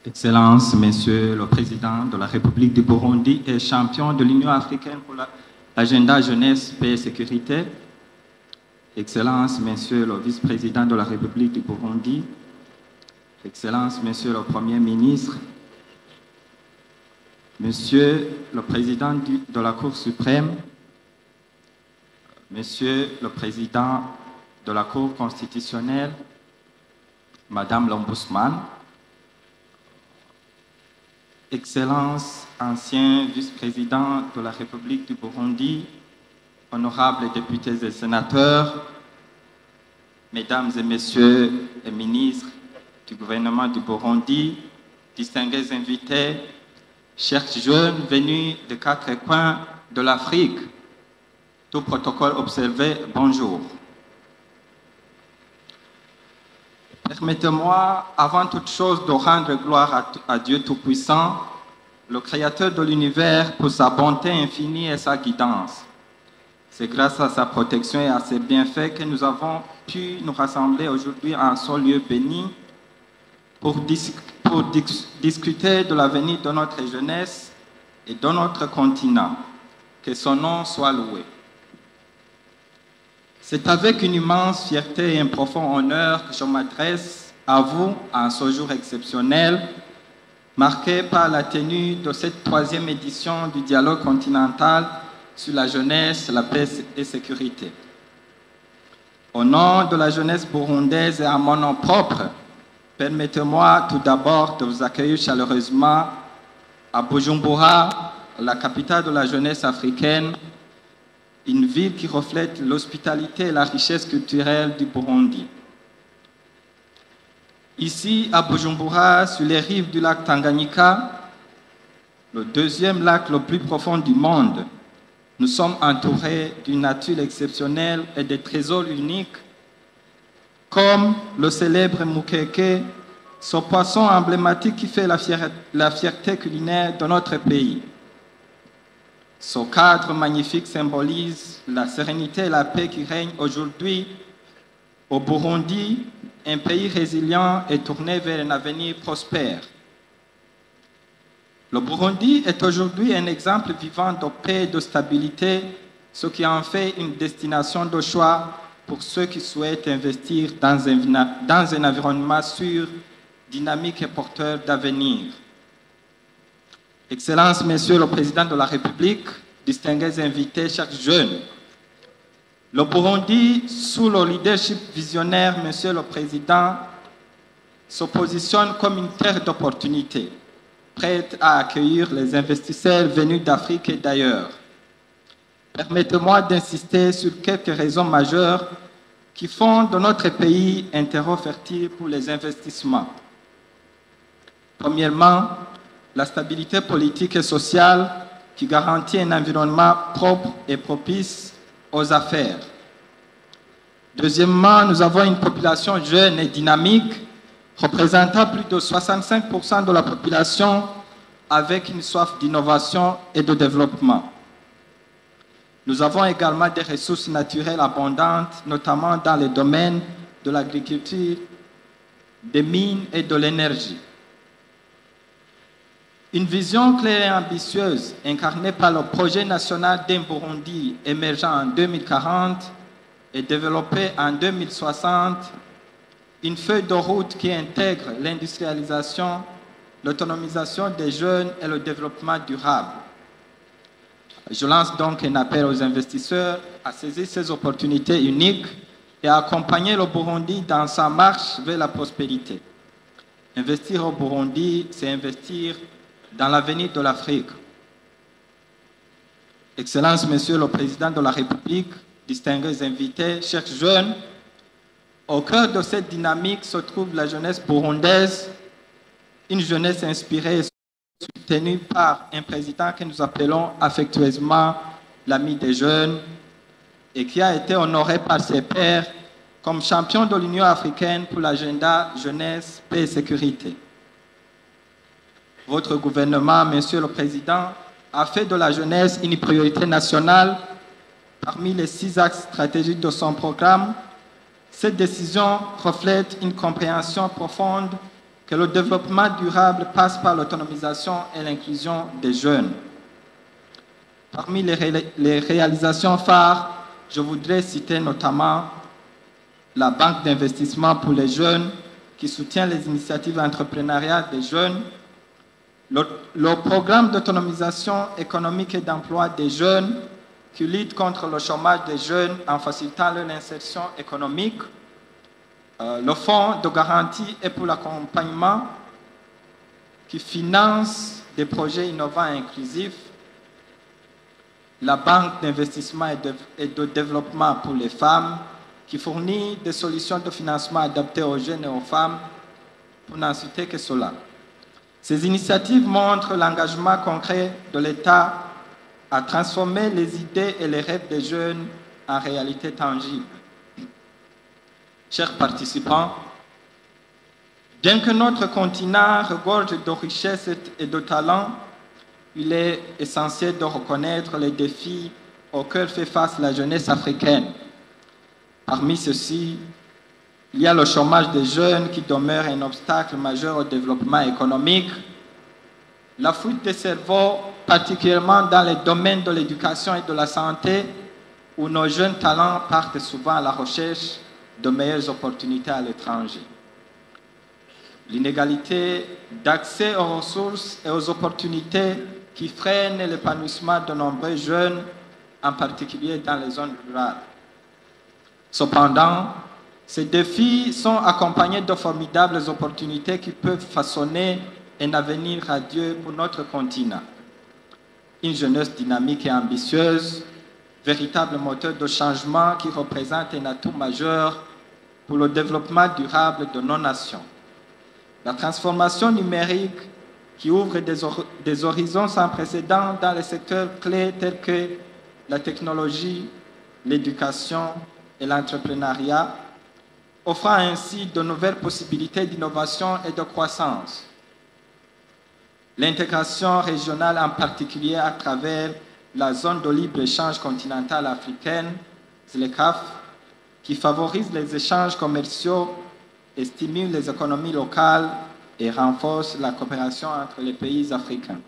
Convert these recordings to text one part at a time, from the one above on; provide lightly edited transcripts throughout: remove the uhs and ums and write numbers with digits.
Excellences, Monsieur le Président de la République du Burundi et champion de l'Union africaine pour l'agenda jeunesse, paix et sécurité. Excellences, Monsieur le Vice-président de la République du Burundi. Excellences, Monsieur le Premier ministre. Monsieur le Président de la Cour suprême. Monsieur le Président de la Cour constitutionnelle. Madame l'Ombudsman. Excellences, anciens vice-présidents de la République du Burundi, honorables députés et sénateurs, mesdames et messieurs les ministres du gouvernement du Burundi, distingués invités, chers jeunes venus de quatre coins de l'Afrique, tout protocole observé, bonjour. Permettez-moi, avant toute chose, de rendre gloire à Dieu Tout-Puissant, le Créateur de l'univers, pour sa bonté infinie et sa guidance. C'est grâce à sa protection et à ses bienfaits que nous avons pu nous rassembler aujourd'hui en ce lieu béni pour discuter de l'avenir de notre jeunesse et de notre continent. Que son nom soit loué. C'est avec une immense fierté et un profond honneur que je m'adresse à vous en ce jour exceptionnel, marqué par la tenue de cette 3e édition du dialogue continental sur la jeunesse, la paix et la sécurité. Au nom de la jeunesse burundaise et à mon nom propre, permettez-moi tout d'abord de vous accueillir chaleureusement à Bujumbura, la capitale de la jeunesse africaine, une ville qui reflète l'hospitalité et la richesse culturelle du Burundi. Ici, à Bujumbura, sur les rives du lac Tanganyika, le 2e lac le plus profond du monde, nous sommes entourés d'une nature exceptionnelle et de trésors uniques, comme le célèbre mukeke, ce poisson emblématique qui fait la fierté culinaire de notre pays. Ce cadre magnifique symbolise la sérénité et la paix qui règnent aujourd'hui au Burundi, un pays résilient et tourné vers un avenir prospère. Le Burundi est aujourd'hui un exemple vivant de paix et de stabilité, ce qui en fait une destination de choix pour ceux qui souhaitent investir dans un environnement sûr, dynamique et porteur d'avenir. Excellences, Monsieur le Président de la République, distingués invités, chers jeunes, le Burundi, sous le leadership visionnaire, Monsieur le Président, se positionne comme une terre d'opportunités, prête à accueillir les investisseurs venus d'Afrique et d'ailleurs. Permettez-moi d'insister sur quelques raisons majeures qui font de notre pays un terreau fertile pour les investissements. Premièrement, la stabilité politique et sociale qui garantit un environnement propre et propice aux affaires. Deuxièmement, nous avons une population jeune et dynamique, représentant plus de 65% de la population avec une soif d'innovation et de développement. Nous avons également des ressources naturelles abondantes, notamment dans les domaines de l'agriculture, des mines et de l'énergie. Une vision claire et ambitieuse, incarnée par le projet national d'un Burundi émergent en 2040 et développé en 2060, une feuille de route qui intègre l'industrialisation, l'autonomisation des jeunes et le développement durable. Je lance donc un appel aux investisseurs à saisir ces opportunités uniques et à accompagner le Burundi dans sa marche vers la prospérité. Investir au Burundi, c'est investir dans l'avenir de l'Afrique. Excellences, Monsieur le Président de la République, distingués invités, chers jeunes, au cœur de cette dynamique se trouve la jeunesse burundaise, une jeunesse inspirée et soutenue par un président que nous appelons affectueusement l'ami des jeunes et qui a été honoré par ses pairs comme champion de l'Union africaine pour l'agenda jeunesse, paix et sécurité. Votre gouvernement, Monsieur le Président, a fait de la jeunesse une priorité nationale parmi les 6 axes stratégiques de son programme. Cette décision reflète une compréhension profonde que que le développement durable passe par l'autonomisation et l'inclusion des jeunes. Parmi les réalisations phares, je voudrais citer notamment la Banque d'investissement pour les jeunes qui soutient les initiatives entrepreneuriales des jeunes, le programme d'autonomisation économique et d'emploi des jeunes qui lutte contre le chômage des jeunes en facilitant leur insertion économique, le fonds de garantie et pour l'accompagnement qui finance des projets innovants et inclusifs, la Banque d'investissement et de développement pour les femmes qui fournit des solutions de financement adaptées aux jeunes et aux femmes, pour n'en citer que cela. Ces initiatives montrent l'engagement concret de l'État à transformer les idées et les rêves des jeunes en réalité tangible. Chers participants, bien que notre continent regorge de richesses et de talents, il est essentiel de reconnaître les défis auxquels fait face la jeunesse africaine. Parmi ceux-ci, il y a le chômage des jeunes qui demeure un obstacle majeur au développement économique, la fuite des cerveaux, particulièrement dans les domaines de l'éducation et de la santé, où nos jeunes talents partent souvent à la recherche de meilleures opportunités à l'étranger. L'inégalité d'accès aux ressources et aux opportunités qui freine l'épanouissement de nombreux jeunes, en particulier dans les zones rurales. Cependant, ces défis sont accompagnés de formidables opportunités qui peuvent façonner un avenir radieux pour notre continent. Une jeunesse dynamique et ambitieuse, véritable moteur de changement qui représente un atout majeur pour le développement durable de nos nations. La transformation numérique qui ouvre des horizons sans précédent dans les secteurs clés tels que la technologie, l'éducation et l'entrepreneuriat, offrant ainsi de nouvelles possibilités d'innovation et de croissance. L'intégration régionale, en particulier à travers la zone de libre-échange continentale africaine, ZLECAf, qui favorise les échanges commerciaux et stimule les économies locales et renforce la coopération entre les pays africains.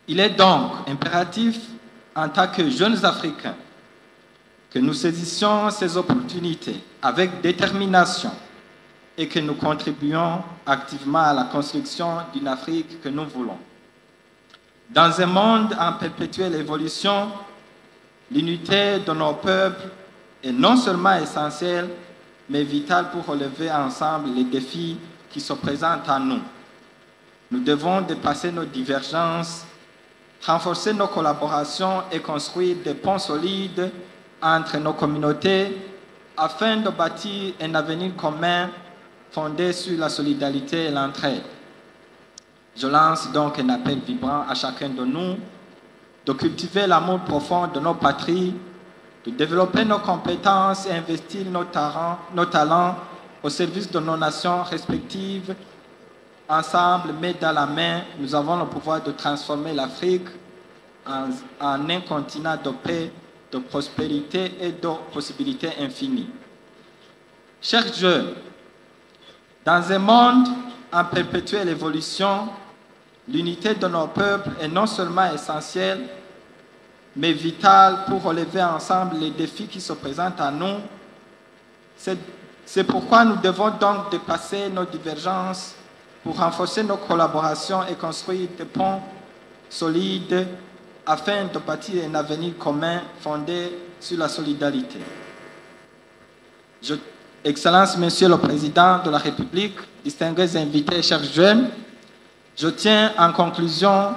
Il est donc impératif, en tant que jeunes Africains, que nous saisissions ces opportunités avec détermination et que nous contribuions activement à la construction d'une Afrique que nous voulons. Dans un monde en perpétuelle évolution, l'unité de nos peuples est non seulement essentielle, mais vitale pour relever ensemble les défis qui se présentent à nous. Nous devons dépasser nos divergences, renforcer nos collaborations et construire des ponts solides entre nos communautés afin de bâtir un avenir commun fondé sur la solidarité et l'entraide. Je lance donc un appel vibrant à chacun de nous de cultiver l'amour profond de nos patries, de développer nos compétences et investir nos talents au service de nos nations respectives. Ensemble, main dans la main, nous avons le pouvoir de transformer l'Afrique en un continent de paix, de prospérité et de possibilités infinies. Chers jeunes, dans un monde en perpétuelle évolution, l'unité de nos peuples est non seulement essentielle, mais vitale pour relever ensemble les défis qui se présentent à nous. C'est pourquoi nous devons donc dépasser nos divergences pour renforcer nos collaborations et construire des ponts solides afin de bâtir un avenir commun fondé sur la solidarité. Excellence, Monsieur le Président de la République, distingués invités, chers jeunes, je tiens en conclusion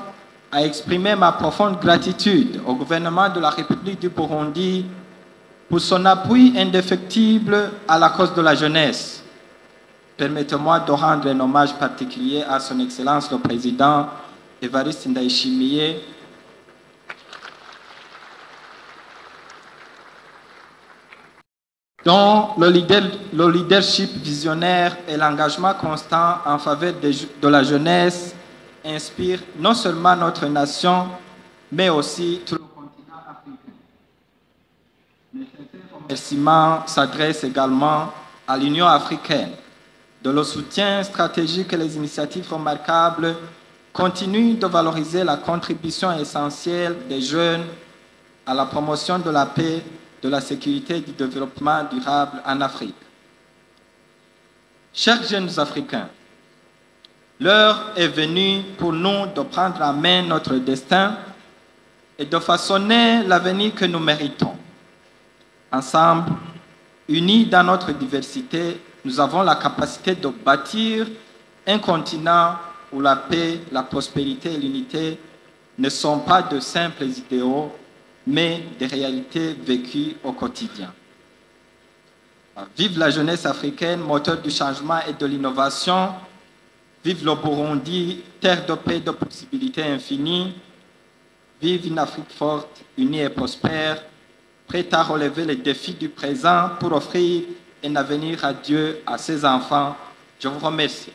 à exprimer ma profonde gratitude au gouvernement de la République du Burundi pour son appui indéfectible à la cause de la jeunesse. Permettez-moi de rendre un hommage particulier à son Excellence le Président Evariste Ndayishimiye, dont le leadership visionnaire et l'engagement constant en faveur de la jeunesse inspirent non seulement notre nation, mais aussi tout le continent africain. Mes sincères remerciements s'adressent également à l'Union africaine, de le soutien stratégique et les initiatives remarquables continuent de valoriser la contribution essentielle des jeunes à la promotion de la paix, de la sécurité et du développement durable en Afrique. Chers jeunes Africains, l'heure est venue pour nous de prendre en main notre destin et de façonner l'avenir que nous méritons. Ensemble, unis dans notre diversité, nous avons la capacité de bâtir un continent où la paix, la prospérité et l'unité ne sont pas de simples idéaux, mais des réalités vécues au quotidien. Vive la jeunesse africaine, moteur du changement et de l'innovation. Vive le Burundi, terre de paix et de possibilités infinies. Vive une Afrique forte, unie et prospère, prête à relever les défis du présent pour offrir un avenir à Dieu, à ses enfants. Je vous remercie.